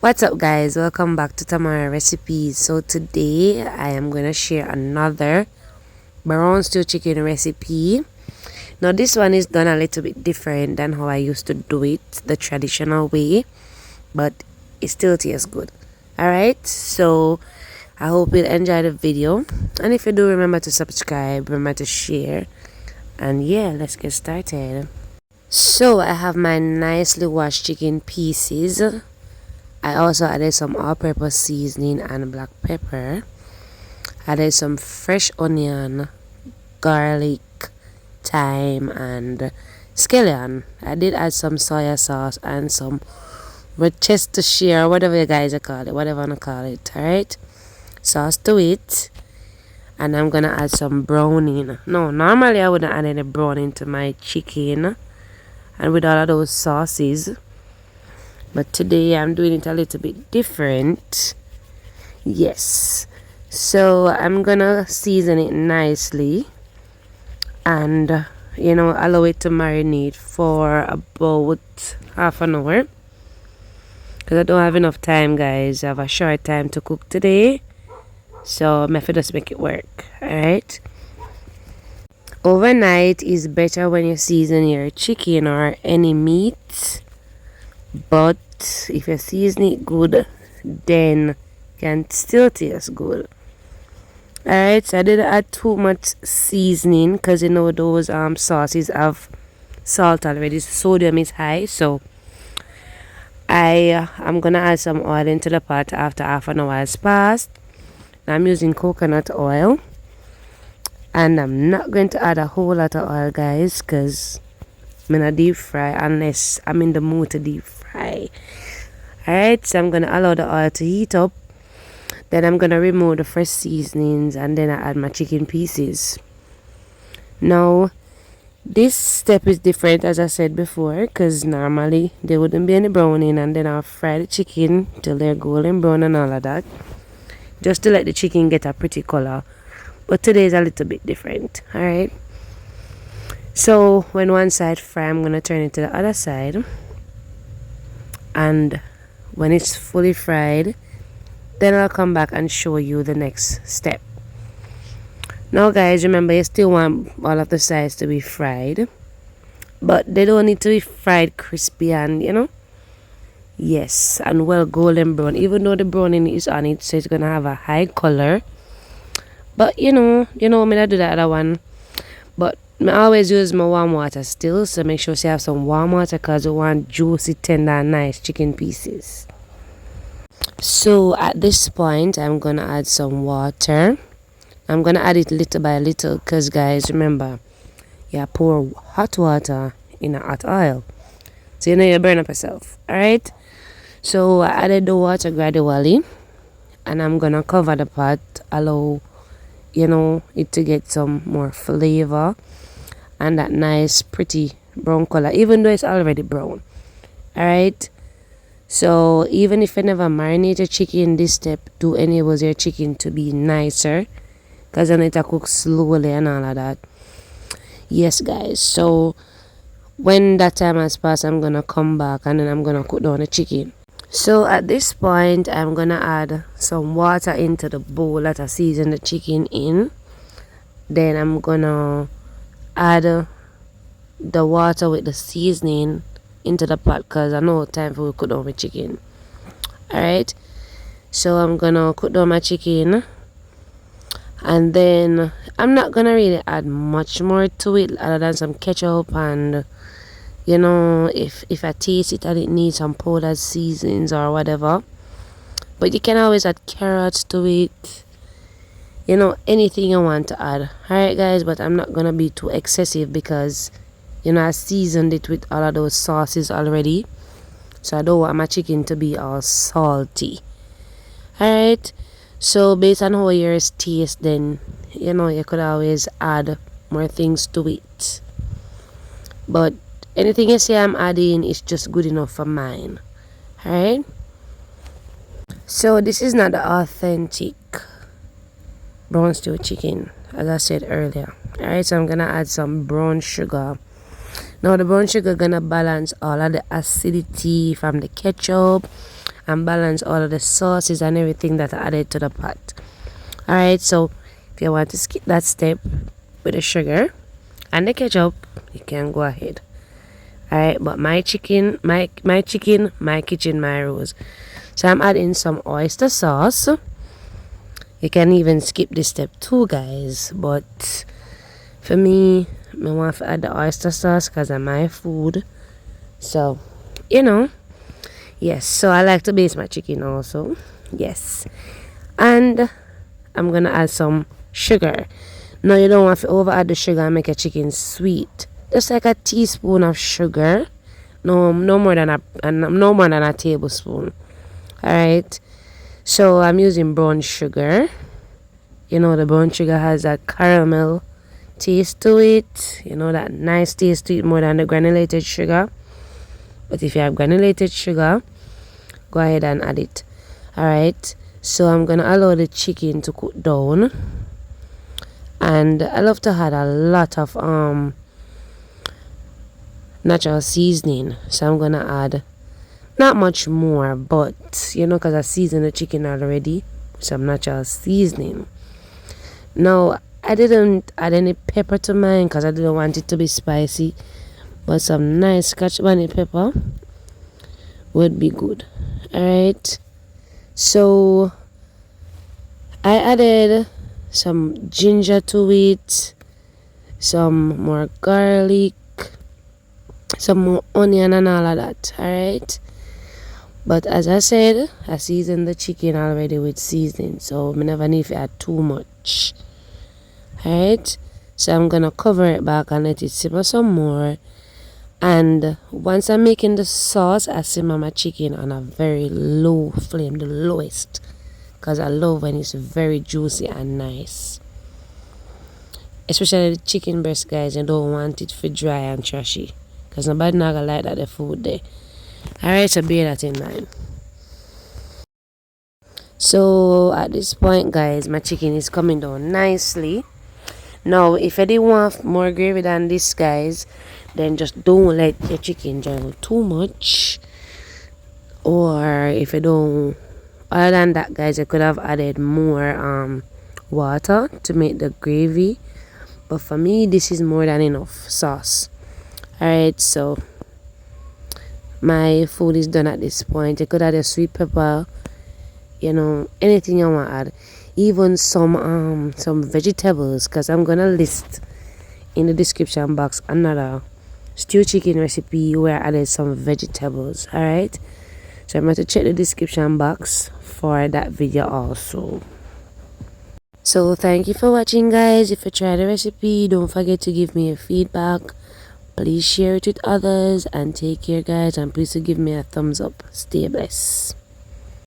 What's up, guys? Welcome back to Tamara Recipes. So today I am going to share another brown stew chicken recipe. Now this one is done a little bit different than how I used to do it the traditional way, but it still tastes good. Alright, so I hope you'll enjoy the video, and if you do, remember to subscribe, remember to share, and yeah, let's get started. So I have my nicely washed chicken pieces. I also added some all-purpose seasoning and black pepper. Added some fresh onion, garlic, thyme, and scallion. I did add some soya sauce and some Worcestershire, whatever you guys call it, whatever you want to call it, alright? Sauce to it. And I'm gonna add some browning. No, normally I wouldn't add any browning to my chicken and with all of those sauces. But today I'm doing it a little bit different. Yes. So I'm gonna season it nicely and allow it to marinate for about half an hour. Because I don't have enough time, guys. I have a short time to cook today. So I'm have to just make it work. Alright. Overnight is better when you season your chicken or any meat. But if you season it good, then can still taste good. Alright, so I didn't add too much seasoning because those sauces have salt already. Sodium is high, so I'm gonna add some oil into the pot after half an hour has passed. I'm using coconut oil, and I'm not going to add a whole lot of oil, guys, because I'm gonna deep fry unless I'm in the mood to deep fry. Alright, so I'm gonna allow the oil to heat up. Then I'm gonna remove the fresh seasonings and then I add my chicken pieces. Now this step is different, as I said before, because normally there wouldn't be any browning, and then I'll fry the chicken till they're golden brown and all of that, just to let the chicken get a pretty color. But today is a little bit different. Alright, so when one side fry, I'm gonna turn it to the other side, and when it's fully fried, then I'll come back and show you the next step. Now, guys, remember, you still want all of the sides to be fried, but they don't need to be fried crispy and yes, and well golden brown, even though the browning is on it, so it's gonna have a high color. But me not do that other one, but I always use my warm water still, so make sure you have some warm water because you want juicy, tender, and nice chicken pieces. So at this point, I'm gonna add some water. I'm gonna add it little by little because, guys, remember, you pour hot water in a hot oil, so you burn up yourself. Alright, so I added the water gradually, and I'm gonna cover the pot, allow it to get some more flavor and that nice pretty brown color, even though it's already brown. Alright, so even if you never marinate your chicken, this step do enables your chicken to be nicer because then it cook slowly and all of that. Yes, guys, so when that time has passed, I'm gonna come back and then I'm gonna cook down the chicken. So at this point, I'm gonna add some water into the bowl that I seasoned the chicken in. Then I'm gonna add the water with the seasoning into the pot because I know time for cook down my chicken. Alright, so I'm gonna cook down my chicken, and then I'm not gonna really add much more to it other than some ketchup and if I taste it and it needs some powdered seasonings or whatever. But you can always add carrots to it, anything you want to add. Alright, guys, but I'm not gonna be too excessive because I seasoned it with all of those sauces already, so I don't want my chicken to be all salty. Alright, so based on how yours tastes, then you could always add more things to it, but anything you say I'm adding is just good enough for mine. Alright, so this is not the authentic brown stew chicken, as I said earlier. Alright, so I'm gonna add some brown sugar. Now the brown sugar gonna balance all of the acidity from the ketchup and balance all of the sauces and everything that I added to the pot. Alright, so if you want to skip that step with the sugar and the ketchup, you can go ahead. Alright, but my chicken, my chicken, my kitchen, my rules. So I'm adding some oyster sauce. You can even skip this step too, guys, but for me, I want to add the oyster sauce because of my food. So, you know, yes, so I like to baste my chicken also. Yes, and I'm gonna add some sugar. Now you don't want to over add the sugar and make your chicken sweet. Just like a teaspoon of sugar. No more than a tablespoon. Alright. So I'm using brown sugar. You know, the brown sugar has that caramel taste to it. You know, that nice taste to it more than the granulated sugar. But if you have granulated sugar, go ahead and add it. Alright. So I'm gonna allow the chicken to cook down. And I love to add a lot of natural seasoning. So I'm gonna add not much more, but you know, because I seasoned the chicken already, some natural seasoning. Now I didn't add any pepper to mine because I didn't want it to be spicy, but some nice scotch bonnet pepper would be good. Alright, so I added some ginger to it, some more garlic, some more onion and all of that. Alright, but as I said, I seasoned the chicken already with seasoning, so I never need to add too much. Alright, so I'm gonna cover it back and let it simmer some more. And once I'm making the sauce, I simmer my chicken on a very low flame, the lowest, because I love when it's very juicy and nice. Especially the chicken breast, guys, you don't want it for dry and trashy, because nobody not gonna like that the food there. Alright, so bear that in mind. So at this point, guys, my chicken is coming down nicely. Now if you didn't want more gravy than this, guys, then just don't let your chicken dry too much. Or if you don't, other than that, guys, you could have added more water to make the gravy, but for me this is more than enough sauce. Alright, so my food is done at this point. You could add a sweet pepper, you know, anything you want to add, even some vegetables, because I'm gonna list in the description box another stew chicken recipe where I added some vegetables. Alright, so I'm going to check the description box for that video also. So thank you for watching, guys. If you try the recipe, don't forget to give me a feedback. Please share it with others and take care, guys, and please give me a thumbs up. Stay blessed.